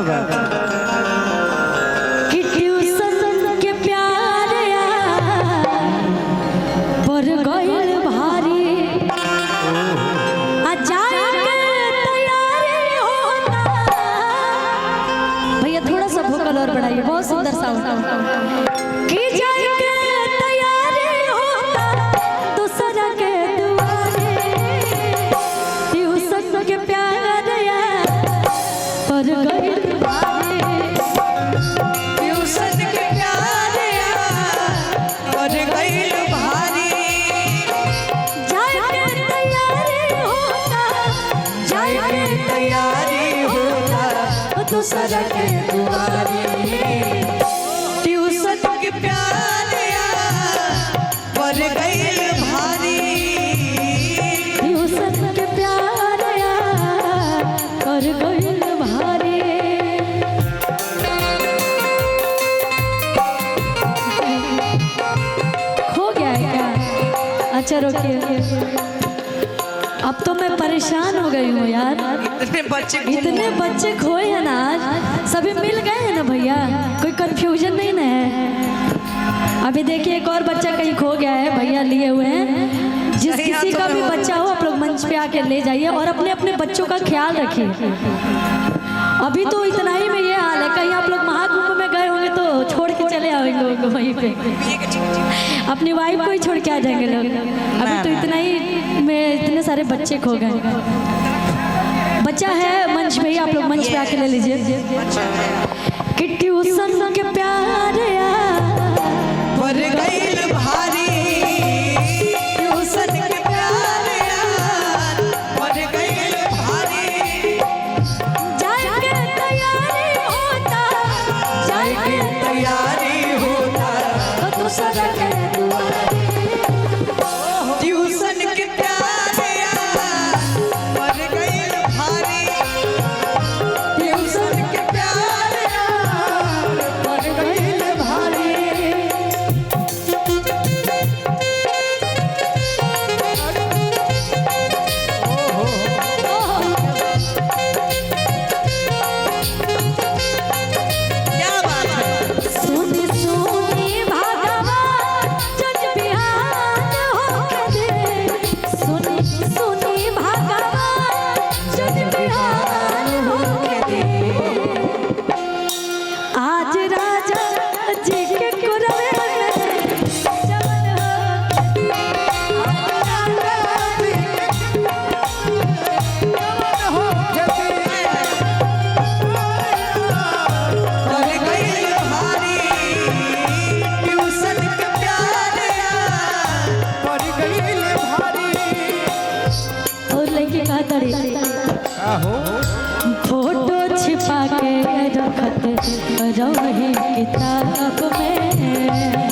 बात है। कि ट्यूशन के प्यार पर गइल भारी आ जाए के तैयारी होता। भैया थोड़ा सा भोकल और बढ़ाइए, बहुत सुंदर साउंड। कि जाए के तैयारी होता दूसरा के दुआरे ट्यूशन के प्यार पर गइल भारी। ट्यूशन के प्यार पर गइल भारी। जाए के तैयारी होता, जाए के तैयारी होता दूसरा के दुआरे ट्यूशन के प्यार पर गइल भारी। ट्यूशन के प्यार कर गइल भारी। खो गया है क्या? अच्छा रोकिए, अब तो मैं परेशान हो गई हूँ यार। इतने बच्चे खोए हैं ना आज, सभी मिल गए हैं ना भैया, कोई कंफ्यूजन नहीं ना है। अभी देखिए एक और बच्चा कहीं खो गया है, भैया लिए हुए हैं। जिस किसी का भी बच्चा हो आप लोग मंच पे आके ले जाइए और अपने अपने बच्चों का ख्याल रखिए। अभी तो इतना ही में ये हाल है, कहीं आप लोग महाकुंभ में गए होंगे तो छोड़ के चले आओगे लोग वहीं पे, अपनी वाइफ को ही छोड़ के आ जाएंगे लोग। अभी तो इतना ही में इतने सारे बच्चे खो गए। बच्चा है मंच पे ही, आप लोग मंच पे आके ले लीजिए। कि ट्यूशन के प्यार पर गइल भारी। ट्यूशन के प्यार पर गइल भारी। जाए के तैयारी होता, जाए के तैयारी होता तो दूसरा के दुआरे ट्यूशन के प्यार पर गइल भारी। ट्यूशन के प्यार पर गइल भारी। क्या बात है। सुनी सुनी भगवान जग बिहान होके दे। सुनी सुनी भगवान जग बिहान होके दे। आज राजा जी के कुरवे में जवन पर गइल भारी। ट्यूशन के प्यार पर गइल भारी। और लड़की कहा तड़ी फोटो छिपा के रखत रही किताब में।